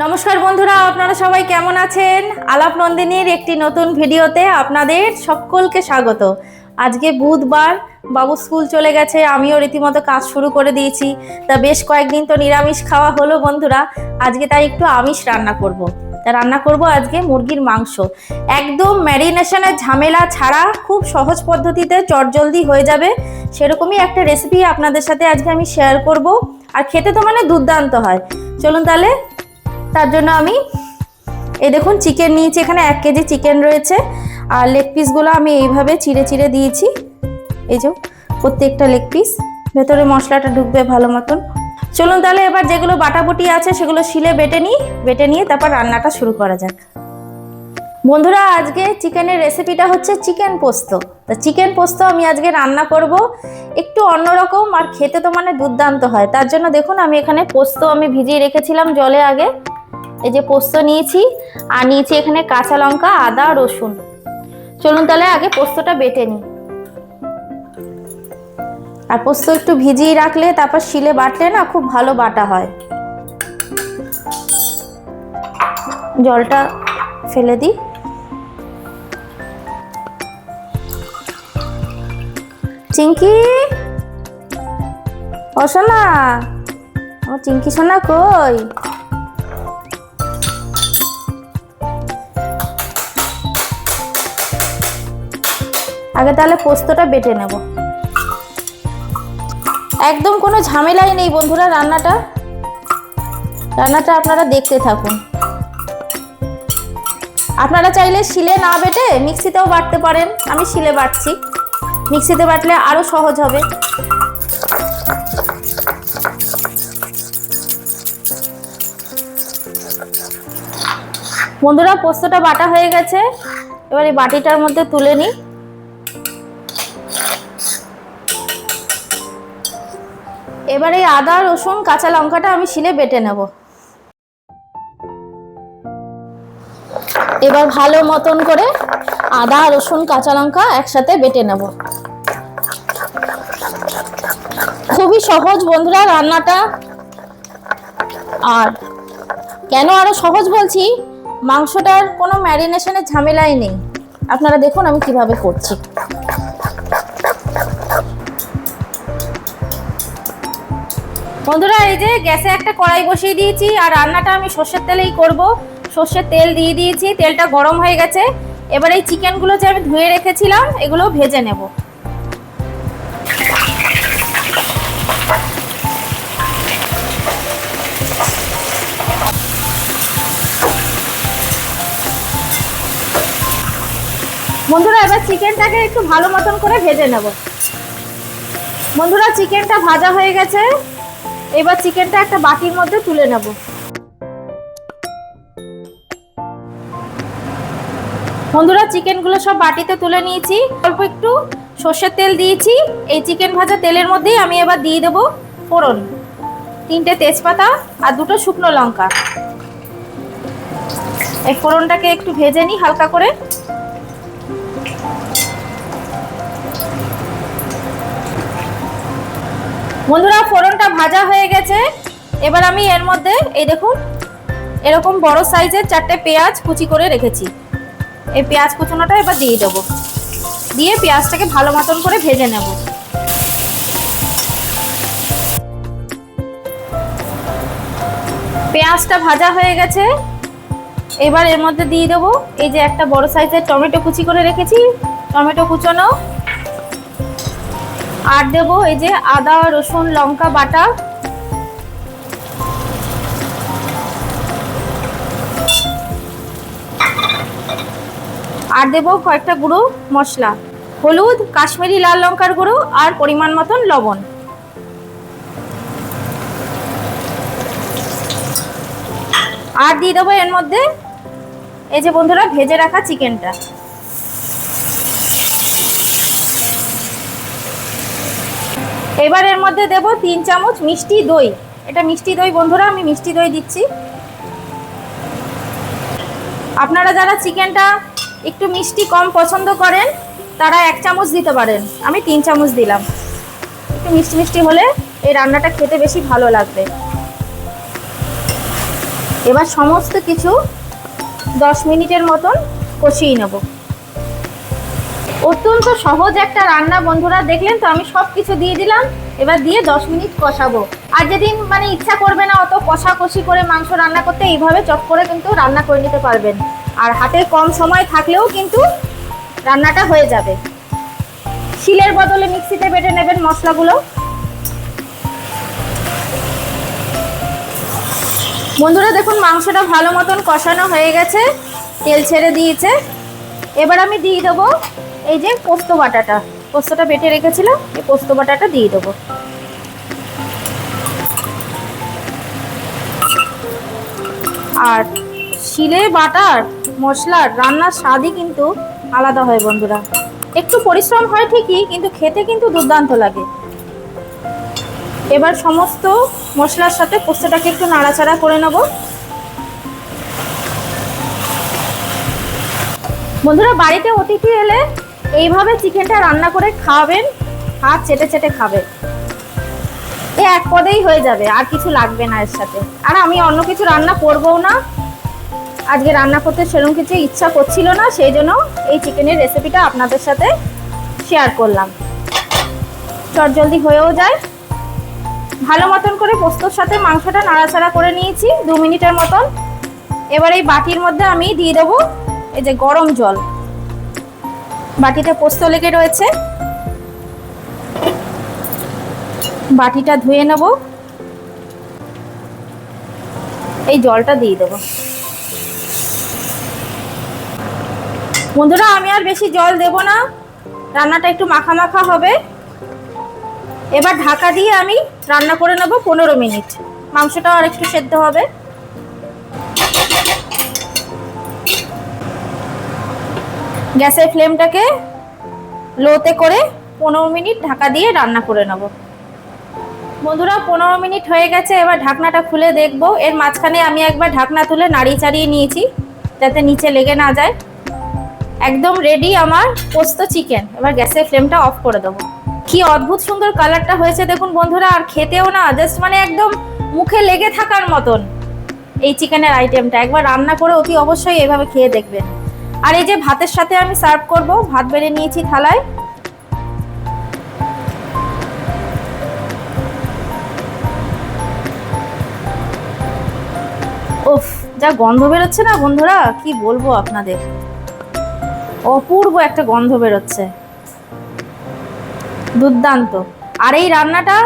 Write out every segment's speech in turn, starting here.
নমস্কার বন্ধুরা, আপনারা সবাই কেমন আছেন? আলাপ নন্দিনীর একটি নতুন ভিডিওতে আপনাদের সকলকে স্বাগত। আজকে বুধবার, বাবু স্কুল চলে গেছে, আমিও রীতিমতো কাজ শুরু করে দিয়েছি। তা বেশ কয়েকদিন তো নিরামিষ খাওয়া হলো বন্ধুরা, আজকে তাই একটু আমিষ রান্না করব। তা রান্না করব আজকে মুরগির মাংস, একদম ম্যারিনেশনের ঝামেলা ছাড়া খুব সহজ পদ্ধতিতে চটজলদি হয়ে যাবে সেরকমই একটা রেসিপি আপনাদের সাথে আজকে আমি শেয়ার করব। আর খেতে তো মানে দুর্দান্ত হয়। চলুন তাহলে। তার জন্য আমি এই দেখুন চিকেন নিয়েছি, এখানে 1 কেজি চিকেন রয়েছে। আর লেগ পিসগুলো আমি এইভাবে চিড়ে চিড়ে দিয়েছি। এই যে প্রত্যেকটা লেগ পিস, ভেতরে মশলাটা ঢুকবে ভালো মতন। চলুন তাহলে এবার যেগুলো বাটাবুটি আছে সেগুলো শিলে বেটে নিয়ে তারপর রান্নাটা শুরু করা যাক। বন্ধুরা, আজকে চিকেনের রেসিপিটা হচ্ছে চিকেন পোস্ত। তা চিকেন পোস্ত আমি আজকে রান্না করব একটু অন্যরকম, আর খেতে তো মানে দুর্দান্ত হয়। তার জন্য দেখুন আমি এখানে পোস্ত ভিজিয়ে রেখেছিলাম জলে আগে। এই যে পোস্ত নিয়েছি, আর নিয়েছি এখানে কাঁচা লঙ্কা, আদা, রসুন। চলুন তাহলে আগে পোস্তটা বেটে নিই। আর পোস্ত একটু ভিজিয়ে রাখলে তারপর শিলে বাটলে না খুব ভালো বাটা হয়। জলটা ফেলে দিই। চিঙ্কি, ও সোনা, আমার চিঙ্কি সোনা কই? আগে তাহলে পোস্তটা বেটে নেব। একদম কোনো ঝামেলাই নেই বন্ধুরা, রান্নাটা আপনারা দেখতে থাকুন। আপনারা চাইলে শিলে না বেটে মিক্সিতেও বাটতে পারেন, আমি শিলে বাটছি। মিক্সিতে বাটলে আরো সহজ হবে। বন্ধুরা, পোস্তটা বাটা হয়ে গেছে, এবার এই বাটিটার মধ্যে তুলে নিই। এবার এই আদা, রসুন, কাঁচা লঙ্কাটা আমি শিলে বেটে নেব। এবার ভালো মতন করে আদা, রসুন, কাঁচা লঙ্কা একসাথে বেটে নেব। খুবই সহজ বন্ধুরা রান্নাটা। আর কেন আরো সহজ বলছি, মাংসটার কোনো ম্যারিনেশনের ঝামেলাই নেই। আপনারা দেখুন আমি কিভাবে করছি। বন্ধুরা, এই যে গ্যাসে একটা কড়াই বসিয়ে দিয়েছি, আর রান্নাটা আমি সর্ষের তেলেই করব। সর্ষের তেল দিয়ে দিয়েছি, তেলটা গরম হয়ে গেছে। এবার এই চিকেনগুলো যে আমি ধুয়ে রেখেছিলাম এগুলো ভেজে নেব। বন্ধুরা, এবার চিকেনটাকে একটু ভালো মতন করে ভেজে নেব। বন্ধুরা, চিকেনটা ভাজা হয়ে গেছে, এবার চিকেনটা একটা বাটির মধ্যে তুলে নেব। বন্ধুরা, চিকেনগুলো সব বাটিতে তুলে নিয়েছি। অল্প একটু সর্ষের তেল দিয়েছি। এই চিকেন ভাজা তেলের মধ্যেই আমি এবার দিয়ে দেবো ফোড়ন, 3টে তেজপাতা আর 2টো শুকনো লঙ্কা। এই ফোড়নটাকে একটু ভেজে নিই হালকা করে। বন্ধুরা, ফোড়নটা ভাজা হয়ে গেছে। এবার আমি এর মধ্যে এই দেখুন এরকম বড় সাইজের 4টে পেঁয়াজ কুচি করে রেখেছি। এই পেঁয়াজ কুচোনোটা এবার দিয়ে দেবো। দিয়ে পেঁয়াজটাকে ভালো মতন করে ভেজে নেব। পেঁয়াজটা ভাজা হয়ে গেছে, এবার এর মধ্যে দিয়ে দেবো এই যে একটা বড় সাইজের টমেটো কুচি করে রেখেছি, টমেটো কুচোনো। আর দেবো এই যে আদা, রসুন, লঙ্কা বাটা। আর দেবো কয়েকটা গুঁড়ো মশলা, হলুদ, কাশ্মীরি লাল লঙ্কার গুঁড়ো আর পরিমাণ মতন লবণ। আর দিয়ে দেবো এর মধ্যে এই যে বন্ধুরা ভেজে রাখা চিকেনটা। এবার এর মধ্যে দেবো 3 চামচ মিষ্টি দই। এটা মিষ্টি দই বন্ধুরা, আমি মিষ্টি দই দিচ্ছি। আপনারা যারা চিকেনটা একটু মিষ্টি কম পছন্দ করেন তারা 1 চামচ দিতে পারেন, আমি 3 চামচ দিলাম। একটু মিষ্টি মিষ্টি হলে এই রান্নাটা খেতে বেশি ভালো লাগবে। এবার সমস্ত কিছু 10 মিনিটের মতন কষিয়ে নেব। অত্যন্ত সহজ একটা রান্না বন্ধুরা, দেখলেন তো আমি সব কিছু দিয়ে দিলাম। এবার দিয়ে 10 মিনিট কষাবো। আর যেদিন ইচ্ছা করবে না অত কষাকষি করে মাংস রান্না করতে, এইভাবে চট করে কিন্তু রান্না করে নিতে পারবেন। আর হাতে কম সময় থাকলেও কিন্তু রান্নাটা হয়ে যাবে। শিলের বদলে মিক্সিতে বেটে নেবেন মশলাগুলো। বন্ধুরা দেখুন মাংসটা ভালো মতন কষানো হয়ে গেছে, তেল ছেড়ে দিয়েছে। এবার আমি দিয়ে দেবো এই যে পোস্ত বাটাটা, পোস্তটা বেটে রেখেছিলাম, এই পোস্ত বাটাটা দিয়ে দেবো। আর শিলে বাটার মশলার রান্নার স্বাদই কিন্তু আলাদা হয় বন্ধুরা। একটু পরিশ্রম হয় ঠিকই, কিন্তু খেতে কিন্তু দুর্দান্ত লাগে। এবার সমস্ত মশলার সাথে পোস্তটাকে একটু নাড়াচাড়া করে নেব। বন্ধুরা বাড়িতে অতিথি এলে এইভাবে চিকেনটা রান্না করে খাওয়াবেন, হাত চেটে চেটে খাবে। এক পদেই হয়ে যাবে, আর কিছু লাগবে না এর সাথে। আর আমি অন্য কিছু রান্না করবও না, আজকে রান্না করতে সেরকম কিছু ইচ্ছা করছিল না, সেই জন্য এই চিকেনের রেসিপিটা আপনাদের সাথে শেয়ার করলাম। চটজলদি হয়েও যায়। ভালো মতন করে পোস্তর সাথে মাংসটা নাড়াচাড়া করে নিয়েছি 2 মিনিটের মতন। এবার এই বাটির মধ্যে আমি দিয়ে দেবো এই যে গরম জল। বাটিতে পোস্ত লেগে রয়েছে, বাটিটা ধুয়ে নেব। এই জলটা দিয়ে দেব। বন্ধুরা আমি আর বেশি জল দেব না, রান্নাটা একটু মাখা মাখা হবে। এবার ঢাকা দিয়ে আমি রান্না করে নেব 15 মিনিট। মাংসটা আর একটু সেদ্ধ হবে। গ্যাসের ফ্লেমটাকে লোতে করে 15 মিনিট ঢাকা দিয়ে রান্না করে নেব। বন্ধুরা 15 মিনিট হয়ে গেছে, এবার ঢাকনাটা খুলে দেখব। এর মাঝখানে আমি একবার ঢাকনা তুলে নাড়িয়ে চাড়িয়ে নিয়েছি যাতে নিচে লেগে না যায়। একদম রেডি আমার পোস্ত চিকেন। এবার গ্যাসের ফ্লেমটা অফ করে দেবো। কি অদ্ভুত সুন্দর কালারটা হয়েছে দেখুন বন্ধুরা, আর খেতেও না জাস্ট একদম মুখে লেগে থাকার মতন এই চিকেনের আইটেমটা। একবার রান্না করে অতি অবশ্যই এভাবে খেয়ে দেখবেন। আর এই যে ভাতের সাথে আমি সার্ভ করব, ভাত বেড়ে নিয়েছি থালায়। উফ, যা গন্ধ বেরোচ্ছে না বন্ধুরা, কি বলবো আপনাদের, অপূর্ব একটা গন্ধ বেরোচ্ছে, দুর্দান্ত। আর এই রান্নাটা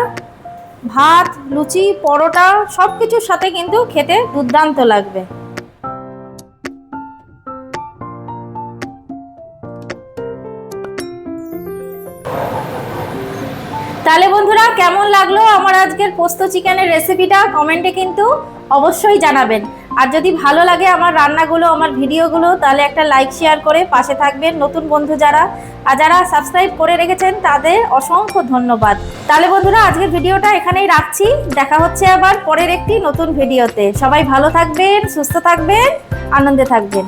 ভাত, লুচি, পরোটা সব কিছুর সাথে কিন্তু খেতে দুর্দান্ত লাগবে। তাহলে বন্ধুরা কেমন লাগলো আমার আজকের পোস্ত চিকেনের রেসিপিটা কমেন্টে কিন্তু অবশ্যই জানাবেন। আর যদি ভালো লাগে আমার রান্নাগুলো, আমার ভিডিওগুলো, তাহলে একটা লাইক শেয়ার করে পাশে থাকবেন। নতুন বন্ধু যারা, আর যারা সাবস্ক্রাইব করে রেখেছেন তাদের অসংখ্য ধন্যবাদ। তাহলে বন্ধুরা আজকের ভিডিওটা এখানেই রাখছি। দেখা হচ্ছে আবার পরের একটি নতুন ভিডিওতে। সবাই ভালো থাকবেন, সুস্থ থাকবেন, আনন্দে থাকবেন।